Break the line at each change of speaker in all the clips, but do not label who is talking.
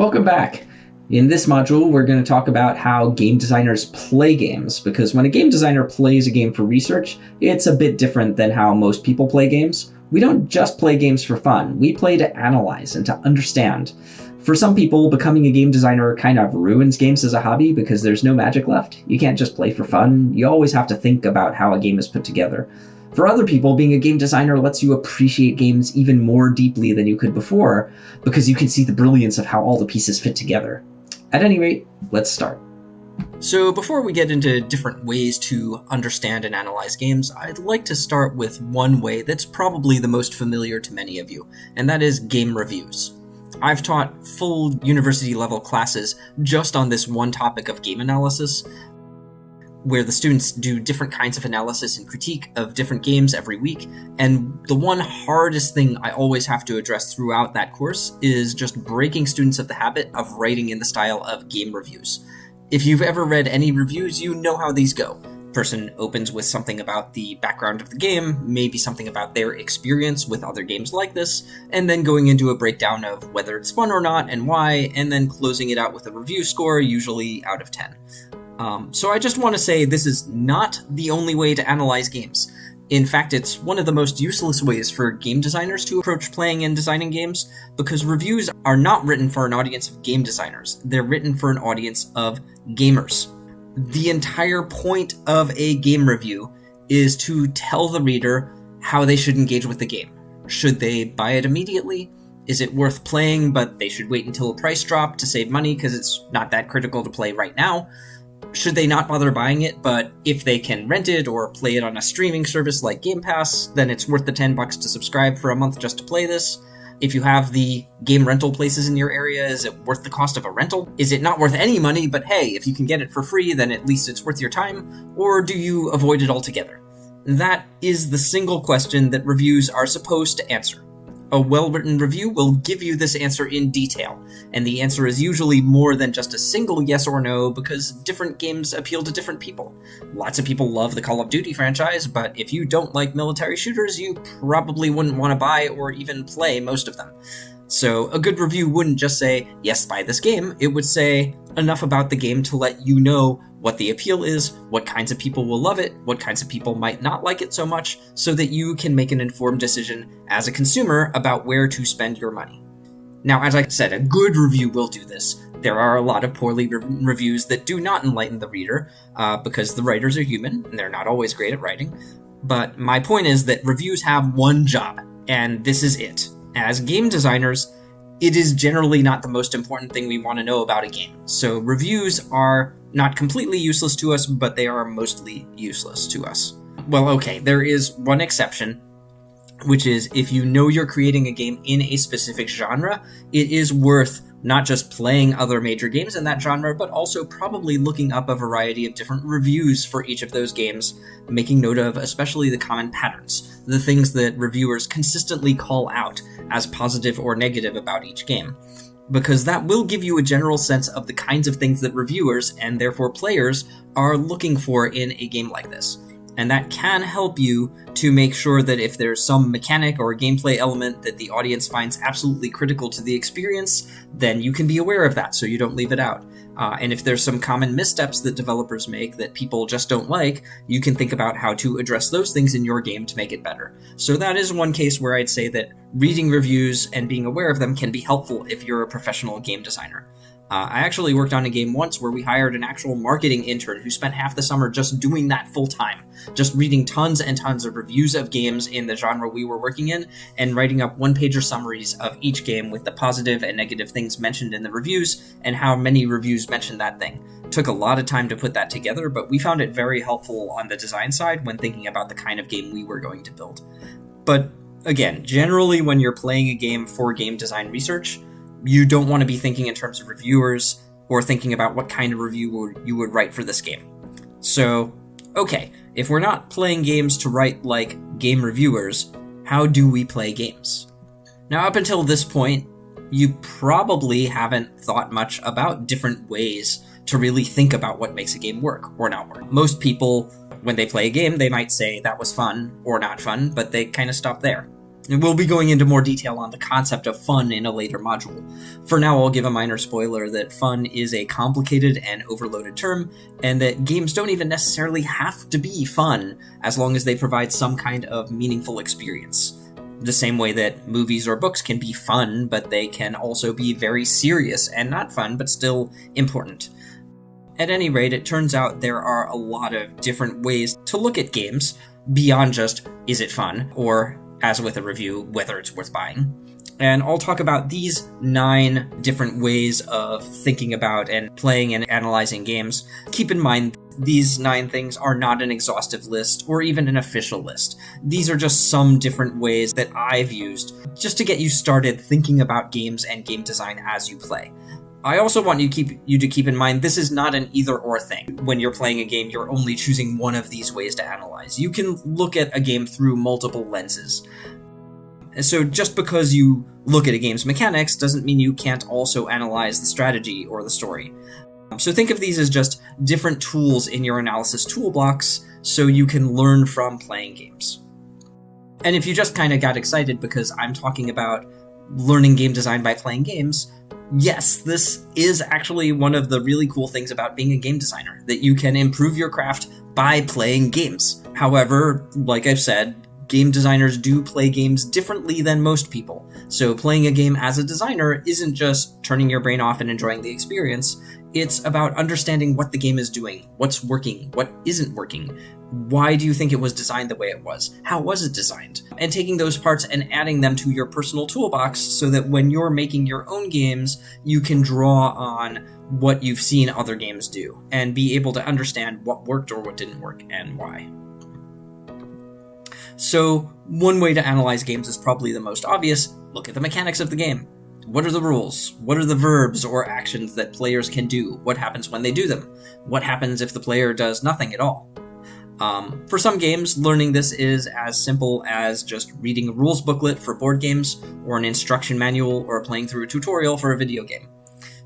Welcome back. In this module, we're going to talk about how game designers play games, because when a game designer plays a game for research, it's a bit different than how most people play games. We don't just play games for fun, we play to analyze and to understand. For some people, becoming a game designer kind of ruins games as a hobby because there's no magic left. You can't just play for fun, you always have to think about how a game is put together. For other people, being a game designer lets you appreciate games even more deeply than you could before, because you can see the brilliance of how all the pieces fit together. At any rate, let's start.
So before we get into different ways to understand and analyze games, I'd like to start with one way that's probably the most familiar to many of you, and that is game reviews. I've taught full university-level classes just on this one topic of game analysis, where the students do different kinds of analysis and critique of different games every week, and the one hardest thing I always have to address throughout that course is just breaking students of the habit of writing in the style of game reviews. If you've ever read any reviews, you know how these go. Person opens with something about the background of the game, maybe something about their experience with other games like this, and then going into a breakdown of whether it's fun or not and why, and then closing it out with a review score, usually out of 10. So I just want to say this is not the only way to analyze games. In fact, it's one of the most useless ways for game designers to approach playing and designing games, because reviews are not written for an audience of game designers. They're written for an audience of gamers. The entire point of a game review is to tell the reader how they should engage with the game. Should they buy it immediately? Is it worth playing, but they should wait until a price drop to save money because it's not that critical to play right now? Should they not bother buying it, but if they can rent it or play it on a streaming service like Game Pass, then it's worth the $10 to subscribe for a month just to play this? If you have the game rental places in your area, is it worth the cost of a rental? Is it not worth any money, but hey, if you can get it for free, then at least it's worth your time? Or do you avoid it altogether? That is the single question that reviews are supposed to answer. A well-written review will give you this answer in detail, and the answer is usually more than just a single yes or no, because different games appeal to different people. Lots of people love the Call of Duty franchise, but if you don't like military shooters, you probably wouldn't want to buy or even play most of them. So a good review wouldn't just say, yes, buy this game. It would say enough about the game to let you know what the appeal is, what kinds of people will love it, what kinds of people might not like it so much, so that you can make an informed decision as a consumer about where to spend your money. Now, as I said, a good review will do this. There are a lot of poorly reviews that do not enlighten the reader, because the writers are human, and they're not always great at writing. But my point is that reviews have one job, and this is it. As game designers, it is generally not the most important thing we want to know about a game. So reviews are not completely useless to us, but they are mostly useless to us. Well, okay, there is one exception, which is if you know you're creating a game in a specific genre, it is worth not just playing other major games in that genre, but also probably looking up a variety of different reviews for each of those games, making note of especially the common patterns, the things that reviewers consistently call out as positive or negative about each game. Because that will give you a general sense of the kinds of things that reviewers, and therefore players, are looking for in a game like this. And that can help you to make sure that if there's some mechanic or gameplay element that the audience finds absolutely critical to the experience, then you can be aware of that so you don't leave it out. And if there's some common missteps that developers make that people just don't like, you can think about how to address those things in your game to make it better. So that is one case where I'd say that reading reviews and being aware of them can be helpful if you're a professional game designer. I actually worked on a game once where we hired an actual marketing intern who spent half the summer just doing that full time, just reading tons and tons of reviews of games in the genre we were working in, and writing up one-pager summaries of each game with the positive and negative things mentioned in the reviews, and how many reviews mentioned that thing. It took a lot of time to put that together, but we found it very helpful on the design side when thinking about the kind of game we were going to build. But again, generally when you're playing a game for game design research, you don't want to be thinking in terms of reviewers or thinking about what kind of review you would write for this game. So, okay, if we're not playing games to write like game reviewers, how do we play games? Now, up until this point, you probably haven't thought much about different ways to really think about what makes a game work or not work. Most people, when they play a game, they might say that was fun or not fun, but they kind of stop there. And we'll be going into more detail on the concept of fun in a later module. For now, I'll give a minor spoiler that fun is a complicated and overloaded term, and that games don't even necessarily have to be fun, as long as they provide some kind of meaningful experience. The same way that movies or books can be fun, but they can also be very serious and not fun, but still important. At any rate, it turns out there are a lot of different ways to look at games, beyond just, is it fun, or, as with a review, whether it's worth buying. And I'll talk about these 9 different ways of thinking about and playing and analyzing games. Keep in mind, these 9 things are not an exhaustive list or even an official list. These are just some different ways that I've used just to get you started thinking about games and game design as you play. I also want you to keep in mind this is not an either-or thing. When you're playing a game, you're only choosing one of these ways to analyze. You can look at a game through multiple lenses. So just because you look at a game's mechanics doesn't mean you can't also analyze the strategy or the story. So think of these as just different tools in your analysis toolbox so you can learn from playing games. And if you just kind of got excited because I'm talking about learning game design by playing games, yes, this is actually one of the really cool things about being a game designer, that you can improve your craft by playing games. However, like I've said, game designers do play games differently than most people. So playing a game as a designer isn't just turning your brain off and enjoying the experience. It's about understanding what the game is doing, what's working, what isn't working. Why do you think it was designed the way it was? How was it designed? And taking those parts and adding them to your personal toolbox so that when you're making your own games, you can draw on what you've seen other games do and be able to understand what worked or what didn't work and why. So one way to analyze games is probably the most obvious. Look at the mechanics of the game. What are the rules? What are the verbs or actions that players can do? What happens when they do them? What happens if the player does nothing at all? For some games, learning this is as simple as just reading a rules booklet for board games, or an instruction manual, or playing through a tutorial for a video game.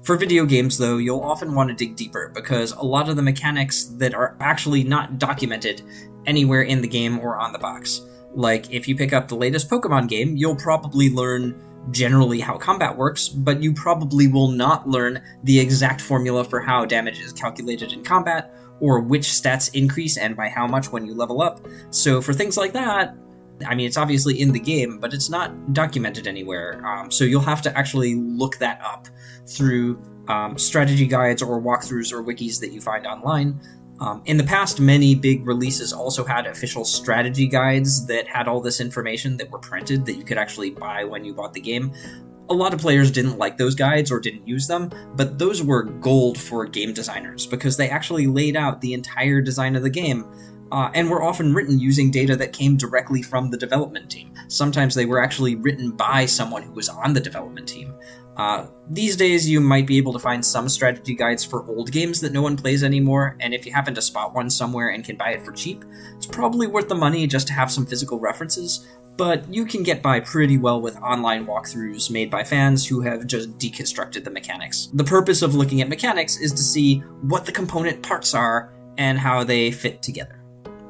For video games, though, you'll often want to dig deeper, because a lot of the mechanics that are actually not documented anywhere in the game or on the box. Like, if you pick up the latest Pokemon game, you'll probably learn generally how combat works, but you probably will not learn the exact formula for how damage is calculated in combat, or which stats increase and by how much when you level up. So for things like that, I mean, it's obviously in the game, but it's not documented anywhere. So you'll have to actually look that up through strategy guides or walkthroughs or wikis that you find online. In the past, many big releases also had official strategy guides that had all this information that were printed that you could actually buy when you bought the game. A lot of players didn't like those guides or didn't use them, but those were gold for game designers because they actually laid out the entire design of the game, and were often written using data that came directly from the development team. Sometimes they were actually written by someone who was on the development team. These days, you might be able to find some strategy guides for old games that no one plays anymore, and if you happen to spot one somewhere and can buy it for cheap, it's probably worth the money just to have some physical references. But you can get by pretty well with online walkthroughs made by fans who have just deconstructed the mechanics. The purpose of looking at mechanics is to see what the component parts are and how they fit together.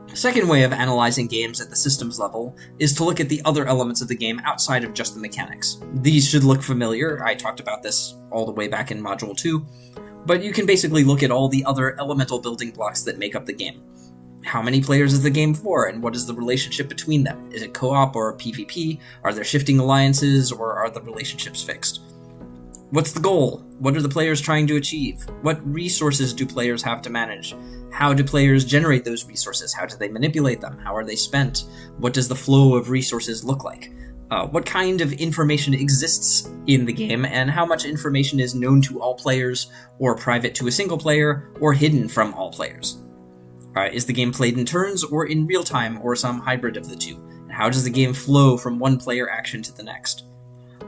A second way of analyzing games at the systems level is to look at the other elements of the game outside of just the mechanics. These should look familiar. I talked about this all the way back in Module 2, but you can basically look at all the other elemental building blocks that make up the game. How many players is the game for, and what is the relationship between them? Is it co-op or PvP? Are there shifting alliances, or are the relationships fixed? What's the goal? What are the players trying to achieve? What resources do players have to manage? How do players generate those resources? How do they manipulate them? How are they spent? What does the flow of resources look like? What kind of information exists in the game, and how much information is known to all players, or private to a single player, or hidden from all players? Is the game played in turns, or in real time, or some hybrid of the two? And how does the game flow from one player action to the next?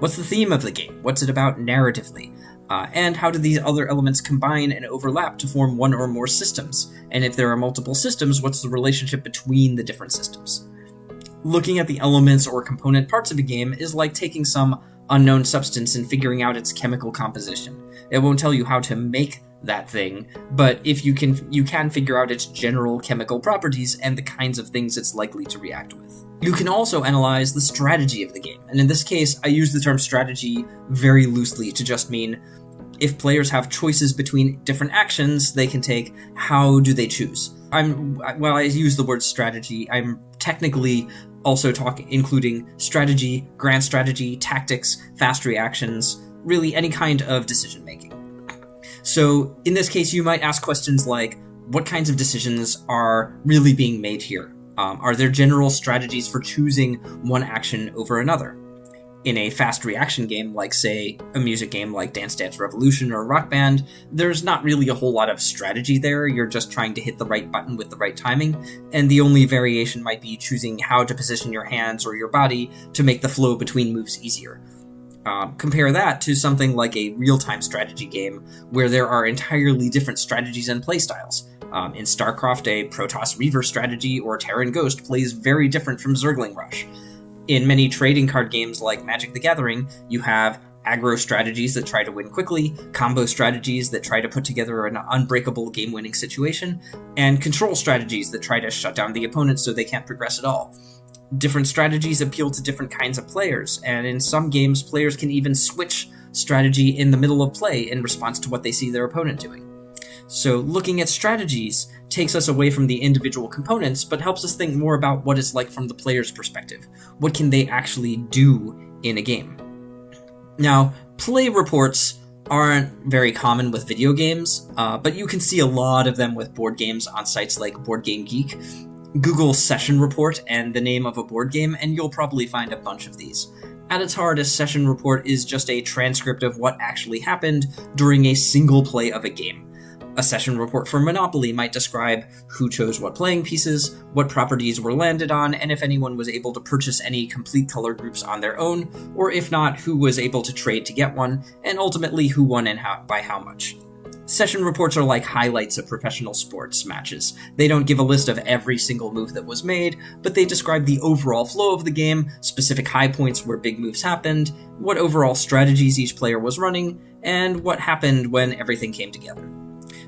What's the theme of the game? What's it about narratively? And how do these other elements combine and overlap to form one or more systems? And if there are multiple systems, what's the relationship between the different systems? Looking at the elements or component parts of a game is like taking some unknown substance and figuring out its chemical composition. It won't tell you how to make that thing, but if you can figure out its general chemical properties and the kinds of things it's likely to react with. You can also analyze the strategy of the game, and in this case, I use the term strategy very loosely to just mean if players have choices between different actions they can take, how do they choose? While I use the word strategy, I'm technically also including strategy, grand strategy, tactics, fast reactions, really any kind of decision making. So in this case, you might ask questions like, what kinds of decisions are really being made here? Are there general strategies for choosing one action over another? In a fast reaction game, like say a music game like Dance Dance Revolution or Rock Band, there's not really a whole lot of strategy there. You're just trying to hit the right button with the right timing, and the only variation might be choosing how to position your hands or your body to make the flow between moves easier. Compare that to something like a real-time strategy game where there are entirely different strategies and playstyles. In StarCraft, a Protoss Reaver strategy or Terran Ghost plays very different from Zergling Rush. In many trading card games like Magic the Gathering, you have aggro strategies that try to win quickly, combo strategies that try to put together an unbreakable game-winning situation, and control strategies that try to shut down the opponent so they can't progress at all. Different strategies appeal to different kinds of players, and in some games, players can even switch strategy in the middle of play in response to what they see their opponent doing. So looking at strategies takes us away from the individual components, but helps us think more about what it's like from the player's perspective. What can they actually do in a game? Now, play reports aren't very common with video games, but you can see a lot of them with board games on sites like Board Game Geek. Google session report and the name of a board game, and you'll probably find a bunch of these. At its heart, a session report is just a transcript of what actually happened during a single play of a game. A session report for Monopoly might describe who chose what playing pieces, what properties were landed on, and if anyone was able to purchase any complete color groups on their own, or if not, who was able to trade to get one, and ultimately who won and by how much. Session reports are like highlights of professional sports matches. They don't give a list of every single move that was made, but they describe the overall flow of the game, specific high points where big moves happened, what overall strategies each player was running, and what happened when everything came together.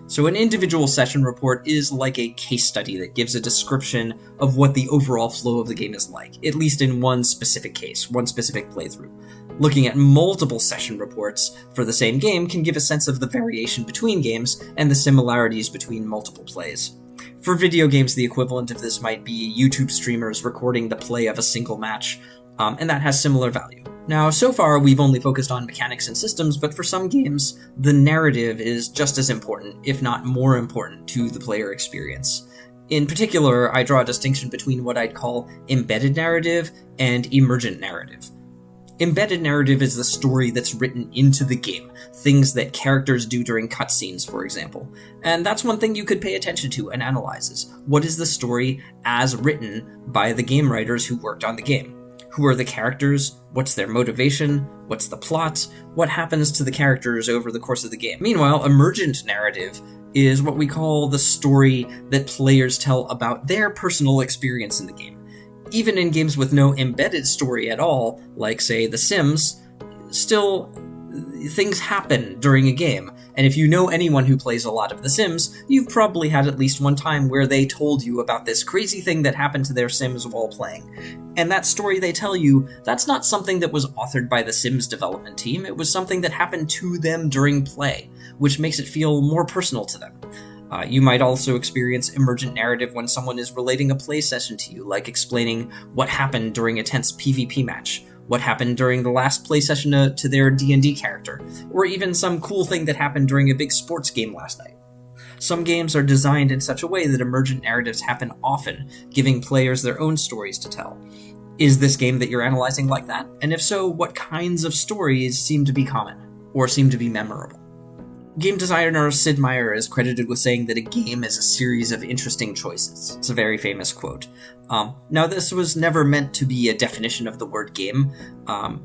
So an individual session report is like a case study that gives a description of what the overall flow of the game is like, at least in one specific case, one specific playthrough. Looking at multiple session reports for the same game can give a sense of the variation between games and the similarities between multiple plays. For video games, the equivalent of this might be YouTube streamers recording the play of a single match, and that has similar value. Now, so far we've only focused on mechanics and systems, but for some games, the narrative is just as important, if not more important, to the player experience. In particular, I draw a distinction between what I'd call embedded narrative and emergent narrative. Embedded narrative is the story that's written into the game, things that characters do during cutscenes, for example. And that's one thing you could pay attention to and analyze is, what is the story as written by the game writers who worked on the game? Who are the characters? What's their motivation? What's the plot? What happens to the characters over the course of the game? Meanwhile, emergent narrative is what we call the story that players tell about their personal experience in the game. Even in games with no embedded story at all, like, say, The Sims, still, things happen during a game. And if you know anyone who plays a lot of The Sims, you've probably had at least one time where they told you about this crazy thing that happened to their Sims while playing. And that story they tell you, that's not something that was authored by the Sims development team, it was something that happened to them during play, which makes it feel more personal to them. You might also experience emergent narrative when someone is relating a play session to you, like explaining what happened during a tense PvP match, what happened during the last play session to their D&D character, or even some cool thing that happened during a big sports game last night. Some games are designed in such a way that emergent narratives happen often, giving players their own stories to tell. Is this game that you're analyzing like that? And if so, what kinds of stories seem to be common, or seem to be memorable? Game designer Sid Meier is credited with saying that a game is a series of interesting choices. It's a very famous quote. Now, this was never meant to be a definition of the word game.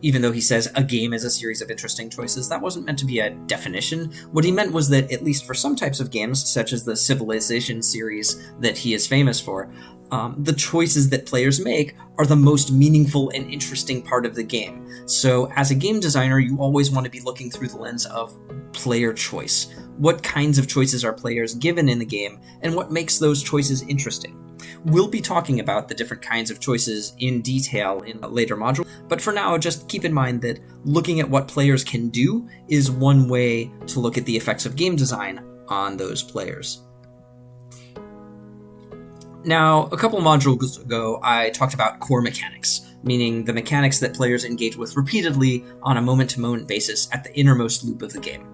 Even though he says a game is a series of interesting choices, that wasn't meant to be a definition. What he meant was that, at least for some types of games, such as the Civilization series that he is famous for, The choices that players make are the most meaningful and interesting part of the game. So as a game designer, you always want to be looking through the lens of player choice. What kinds of choices are players given in the game, and what makes those choices interesting? We'll be talking about the different kinds of choices in detail in a later module, but for now, just keep in mind that looking at what players can do is one way to look at the effects of game design on those players. Now, a couple modules ago, I talked about core mechanics, meaning the mechanics that players engage with repeatedly on a moment-to-moment basis at the innermost loop of the game.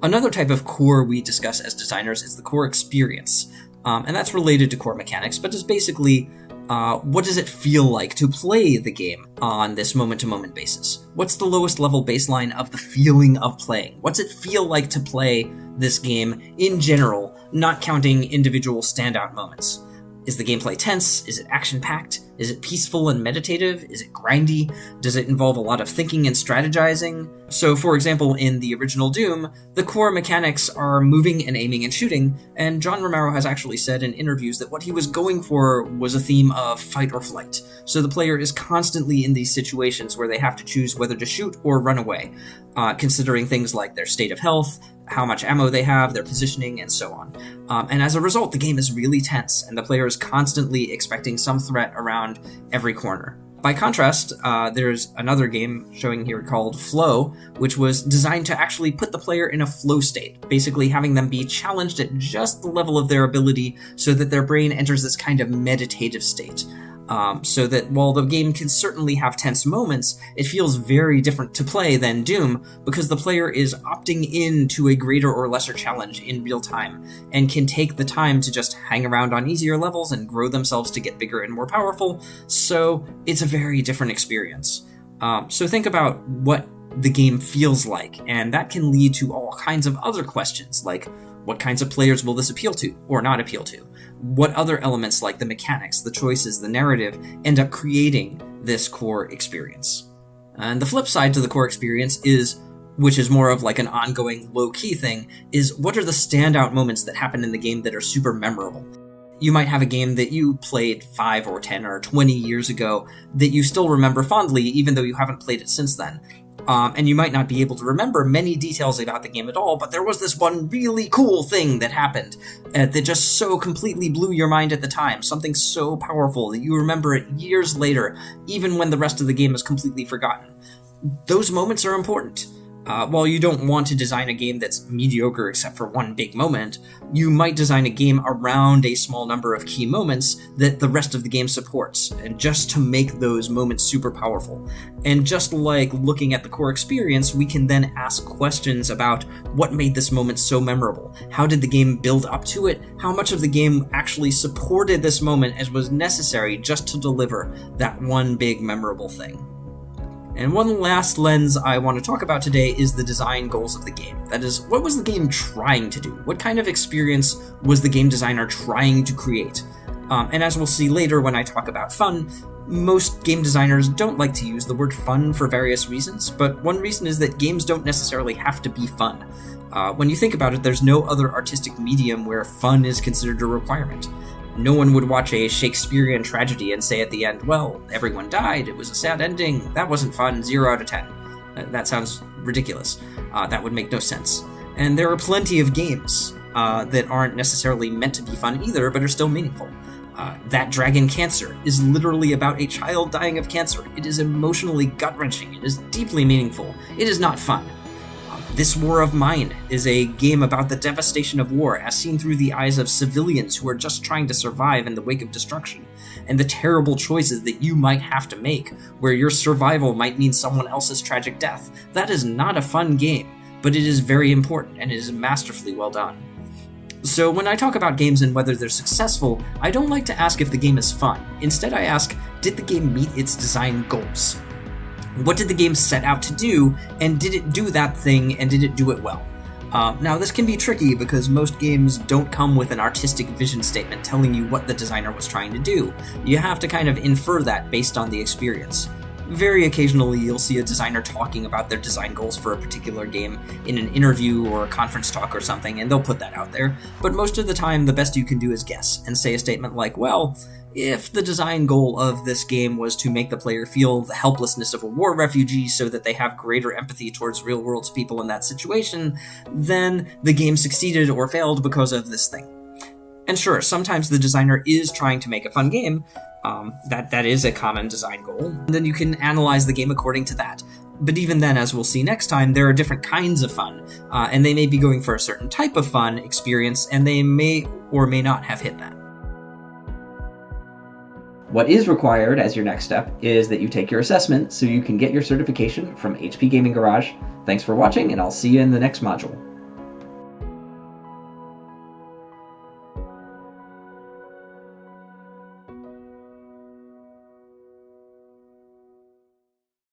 Another type of core we discuss as designers is the core experience, and that's related to core mechanics, but is basically what does it feel like to play the game on this moment-to-moment basis? What's the lowest level baseline of the feeling of playing? What's it feel like to play this game in general, not counting individual standout moments? Is the gameplay tense? Is it action-packed? Is it peaceful and meditative? Is it grindy? Does it involve a lot of thinking and strategizing? So, for example, in the original Doom, the core mechanics are moving and aiming and shooting, and John Romero has actually said in interviews that what he was going for was a theme of fight or flight. So the player is constantly in these situations where they have to choose whether to shoot or run away, considering things like their state of health, how much ammo they have, their positioning, and so on. And as a result, the game is really tense, and the player is constantly expecting some threat around every corner. By contrast, there's another game showing here called Flow, which was designed to actually put the player in a flow state, basically having them be challenged at just the level of their ability so that their brain enters this kind of meditative state. So that while the game can certainly have tense moments, it feels very different to play than Doom because the player is opting into a greater or lesser challenge in real time and can take the time to just hang around on easier levels and grow themselves to get bigger and more powerful, so it's a very different experience. So think about what the game feels like, and that can lead to all kinds of other questions, like what kinds of players will this appeal to or not appeal to? What other elements like the mechanics, the choices, the narrative end up creating this core experience? And the flip side to the core experience is, which is more of like an ongoing low-key thing, is what are the standout moments that happen in the game that are super memorable? You might have a game that you played 5 or 10 or 20 years ago that you still remember fondly even though you haven't played it since then. And you might not be able to remember many details about the game at all, but there was this one really cool thing that happened that just so completely blew your mind at the time, something so powerful that you remember it years later, even when the rest of the game is completely forgotten. Those moments are important. While you don't want to design a game that's mediocre except for one big moment, you might design a game around a small number of key moments that the rest of the game supports, and just to make those moments super powerful. And just like looking at the core experience, we can then ask questions about what made this moment so memorable. How did the game build up to it? How much of the game actually supported this moment as was necessary just to deliver that one big memorable thing? And one last lens I want to talk about today is the design goals of the game. That is, what was the game trying to do? What kind of experience was the game designer trying to create? And as we'll see later when I talk about fun, most game designers don't like to use the word fun for various reasons, but one reason is that games don't necessarily have to be fun. When you think about it, there's no other artistic medium where fun is considered a requirement. No one would watch a Shakespearean tragedy and say at the end, well, everyone died, it was a sad ending, that wasn't fun, 0 out of 10. That sounds ridiculous. That would make no sense. And there are plenty of games that aren't necessarily meant to be fun either, but are still meaningful. That Dragon Cancer is literally about a child dying of cancer. It is emotionally gut-wrenching. It is deeply meaningful. It is not fun. This War of Mine is a game about the devastation of war as seen through the eyes of civilians who are just trying to survive in the wake of destruction, and the terrible choices that you might have to make, where your survival might mean someone else's tragic death. That is not a fun game, but it is very important, and it is masterfully well done. So when I talk about games and whether they're successful, I don't like to ask if the game is fun. Instead, I ask, did the game meet its design goals? What did the game set out to do, and did it do that thing, and did it do it well? Now, this can be tricky because most games don't come with an artistic vision statement telling you what the designer was trying to do. You have to kind of infer that based on the experience. Very occasionally, you'll see a designer talking about their design goals for a particular game in an interview or a conference talk or something, and they'll put that out there. But most of the time, the best you can do is guess and say a statement like, well, if the design goal of this game was to make the player feel the helplessness of a war refugee so that they have greater empathy towards real-world people in that situation, then the game succeeded or failed because of this thing. And sure, sometimes the designer is trying to make a fun game. That is a common design goal. And then you can analyze the game according to that. But even then, as we'll see next time, there are different kinds of fun, and they may be going for a certain type of fun experience, and they may or may not have hit that.
What is required as your next step is that you take your assessment so you can get your certification from HP Gaming Garage. Thanks for watching, and I'll see you in the next module.